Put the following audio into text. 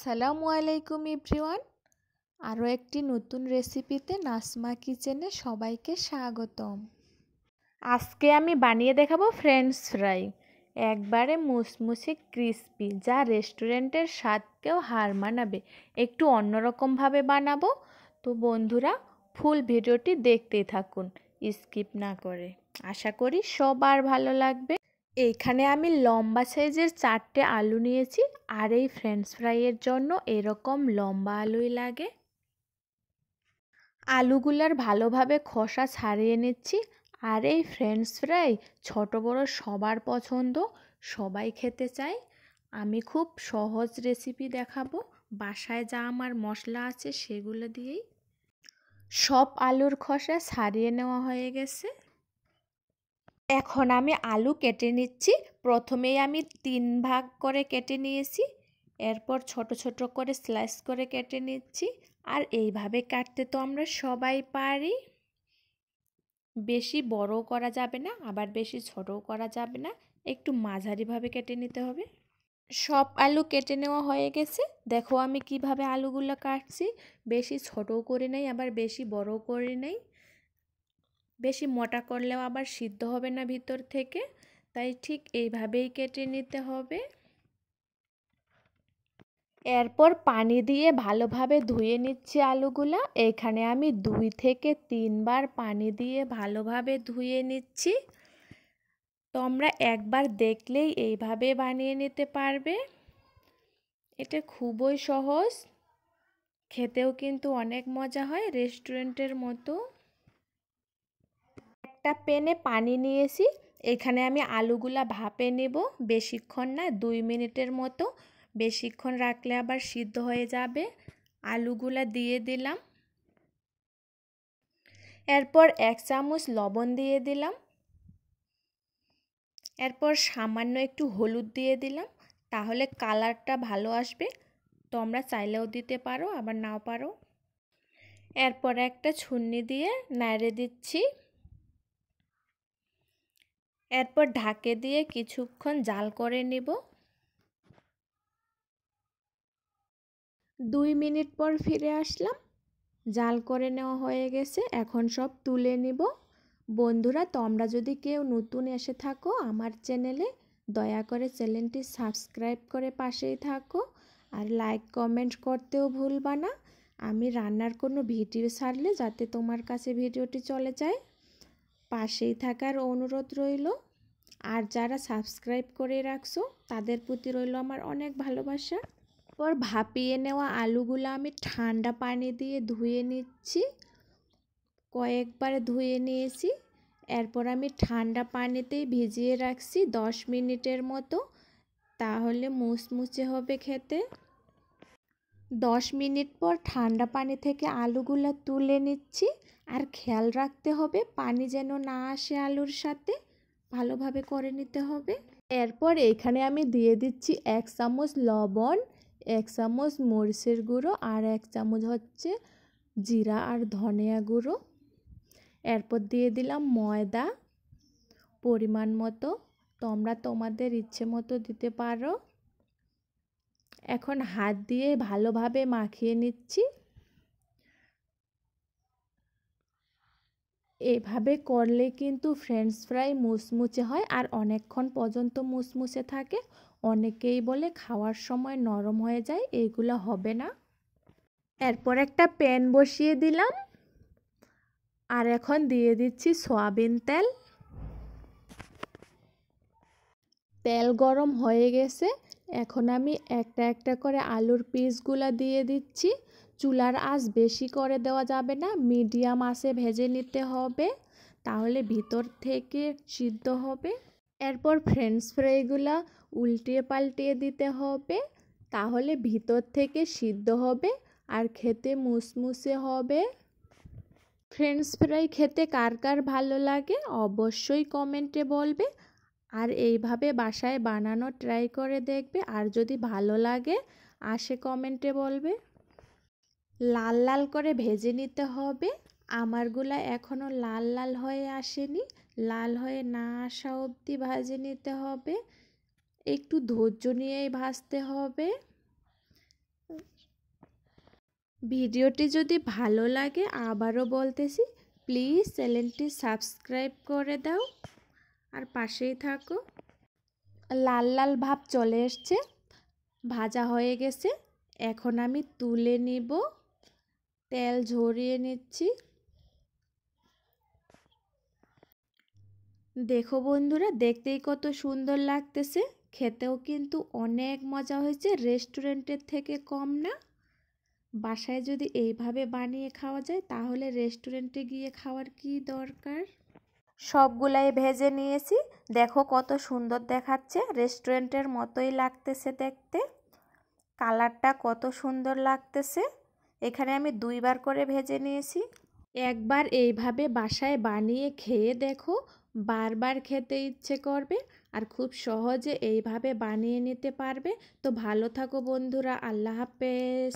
আসসালামু আলাইকুম এভরিওয়ান। আরও একটি নতুন রেসিপিতে নাসমা কিচেনে সবাইকে স্বাগতম। আজকে আমি বানিয়ে দেখাবো ফ্রেঞ্চ ফ্রাই, একবারে মুসমুসে ক্রিস্পি, যা রেস্টুরেন্টের স্বাদকেও হার মানাবে। একটু অন্যরকমভাবে বানাবো, তো বন্ধুরা ফুল ভিডিওটি দেখতেই থাকুন স্কিপ না করে। আশা করি সবার ভালো লাগবে। এইখানে আমি লম্বা সাইজের 4টে আলু নিয়েছি, আর এই ফ্রেঞ্চ ফ্রাইয়ের জন্য এরকম লম্বা আলুই লাগে। আলুগুলার ভালোভাবে খোসা ছাড়িয়ে নিচ্ছি। আর এই ফ্রেঞ্চ ফ্রাই ছোট বড় সবার পছন্দ, সবাই খেতে চায়। আমি খুব সহজ রেসিপি দেখাবো, বাসায় যা আমার মশলা আছে সেগুলো দিয়েই। সব আলুর খোসা ছাড়িয়ে নেওয়া হয়ে গেছে। এখন আমি আলু কেটে নিচ্ছি। প্রথমেই আমি 3 ভাগ করে কেটে নিয়েছি, এরপর ছোট ছোট করে স্লাইস করে কেটে নিচ্ছি। আর এইভাবে কাটতে তো আমরা সবাই পারি। বেশি বড়ও করা যাবে না, আবার বেশি ছোটও করা যাবে না, একটু মাঝারিভাবে কেটে নিতে হবে। সব আলু কেটে নেওয়া হয়ে গেছে। দেখো আমি কিভাবে আলুগুলো কাটছি, বেশি ছোটও করে নেই, আবার বেশি বড়ও করে নেই। বেশি মোটা করলেও আবার সিদ্ধ হবে না ভিতর থেকে, তাই ঠিক এইভাবেই কেটে নিতে হবে। এরপর পানি দিয়ে ভালোভাবে ধুয়ে নিচ্ছি আলুগুলা। এখানে আমি 2 থেকে 3 বার পানি দিয়ে ভালোভাবে ধুয়ে নিচ্ছি। তোমরা একবার দেখলেই এইভাবে বানিয়ে নিতে পারবে। এটা খুবই সহজ, খেতেও কিন্তু অনেক মজা হয় রেস্টুরেন্টের মতো। একটা প্যানে পানি নিয়েছি, এখানে আমি আলুগুলা ভাপে নেব। বেশিক্ষণ না, 2 মিনিটের মতো। বেশিক্ষণ রাখলে আবার সিদ্ধ হয়ে যাবে। আলুগুলা দিয়ে দিলাম। এরপর 1 চামচ লবণ দিয়ে দিলাম। এরপর সামান্য একটু হলুদ দিয়ে দিলাম, তাহলে কালারটা ভালো আসবে। তোমরা চাইলেও দিতে পারো, আবার নাও পারো। এরপর একটা ছুরি দিয়ে নাড়ে দিচ্ছি। এরপর ঢাকে দিয়ে কিছুক্ষণ জাল করে নিব। 2 মিনিট পর ফিরে আসলাম। জাল করে নেওয়া হয়ে গেছে, এখন সব তুলে নিব। বন্ধুরা, তোমরা যদি কেউ নতুন এসে থাকো আমার চ্যানেলে, দয়া করে চ্যানেলটি সাবস্ক্রাইব করে পাশেই থাকো। আর লাইক কমেন্ট করতেও ভুলবা না। আমি রান্নার কোনো ভিডিও ছাড়লে যাতে তোমার কাছে ভিডিওটি চলে যায়, পাশেই থাকার অনুরোধ রইল। আর যারা সাবস্ক্রাইব করে রাখছো তাদের প্রতি রইল আমার অনেক ভালোবাসা। পর ভাপিয়ে নেওয়া আলুগুলো আমি ঠান্ডা পানি দিয়ে ধুয়ে নিচ্ছি। কয়েকবার ধুয়ে নিয়েছি। এরপর আমি ঠান্ডা পানিতেই ভিজিয়ে রাখছি 10 মিনিটের মতো, তাহলে মুচমুচে হবে খেতে। 10 মিনিট পর ঠান্ডা পানি থেকে আলুগুলো তুলে নিচ্ছি। আর খেয়াল রাখতে হবে পানি যেন না আসে আলুর সাথে, ভালোভাবে করে নিতে হবে। এরপর এখানে আমি দিয়ে দিচ্ছি 1 চামচ লবণ, 1 চামচ মরিচের গুঁড়ো, আর 1 চামচ হচ্ছে জিরা আর ধনিয়া গুঁড়ো। এরপর দিয়ে দিলাম ময়দা পরিমাণ মতো, তোমরা তোমাদের ইচ্ছে মতো দিতে পারো। এখন হাত দিয়ে ভালোভাবে মাখিয়ে নিচ্ছি। এভাবে করলে কিন্তু ফ্রেঞ্চ ফ্রাই মুচমুচে হয়, আর অনেকক্ষণ পর্যন্ত মুচমুচে থাকে। অনেকেই বলে খাওয়ার সময় নরম হয়ে যায়, এইগুলো হবে না। এরপর একটা প্যান বসিয়ে দিলাম, আর এখন দিয়ে দিচ্ছি সয়াবিন তেল। তেল গরম হয়ে গেছে, এখন আমি একটা একটা করে আলুর পিসগুলা দিয়ে দিচ্ছি। চুলার আঁচ বেশি করে দেওয়া যাবে না, মিডিয়াম আঁচে ভেজে নিতে হবে, তাহলে ভিতর থেকে সিদ্ধ হবে। এরপর ফ্রেঞ্চ ফ্রাইগুলা উল্টিয়ে পাল্টিয়ে দিতে হবে, তাহলে ভিতর থেকে সিদ্ধ হবে আর খেতে মুচমুচে হবে। ফ্রেঞ্চ ফ্রাই খেতে কার কার ভালো লাগে অবশ্যই কমেন্টে বলবে। আর এইভাবে বাসায় বানানো ট্রাই করে দেখবে, আর যদি ভালো লাগে আসে কমেন্টে বলবে। লাল লাল করে ভেজে নিতে হবে। আমারগুলা এখনও লাল লাল হয়ে আসেনি, লাল হয়ে না আসা অবধি ভাজে নিতে হবে। একটু ধৈর্য নিয়েই ভাজতে হবে। ভিডিওটি যদি ভালো লাগে আবারও বলতেছি, প্লিজ চ্যানেলটি সাবস্ক্রাইব করে দাও আর পাশেই থাকো। লাল লাল ভাব চলে এসছে, ভাজা হয়ে গেছে। এখন আমি তুলে নিব, তেল ঝরিয়ে নিচ্ছি। দেখো বন্ধুরা, দেখতেই কত সুন্দর লাগতেছে, খেতেও কিন্তু অনেক মজা হয়েছে, রেস্টুরেন্টের থেকে কম না। বাসায় যদি এইভাবে বানিয়ে খাওয়া যায় তাহলে রেস্টুরেন্টে গিয়ে খাওয়ার কি দরকার। সবগুলাই ভেজে নিয়েছি, দেখো কত সুন্দর দেখাচ্ছে, রেস্টুরেন্টের মতোই লাগতেছে দেখতে। কালারটা কত সুন্দর লাগতেছে। এখানে আমি 2বার করে ভেজে নিয়েছি। একবার এইভাবে বাসায় বানিয়ে খেয়ে দেখো, বারবার খেতে ইচ্ছে করবে আর খুব সহজে এইভাবে বানিয়ে নিতে পারবে। তো ভালো থাকো বন্ধুরা, আল্লাহ হাফেজ।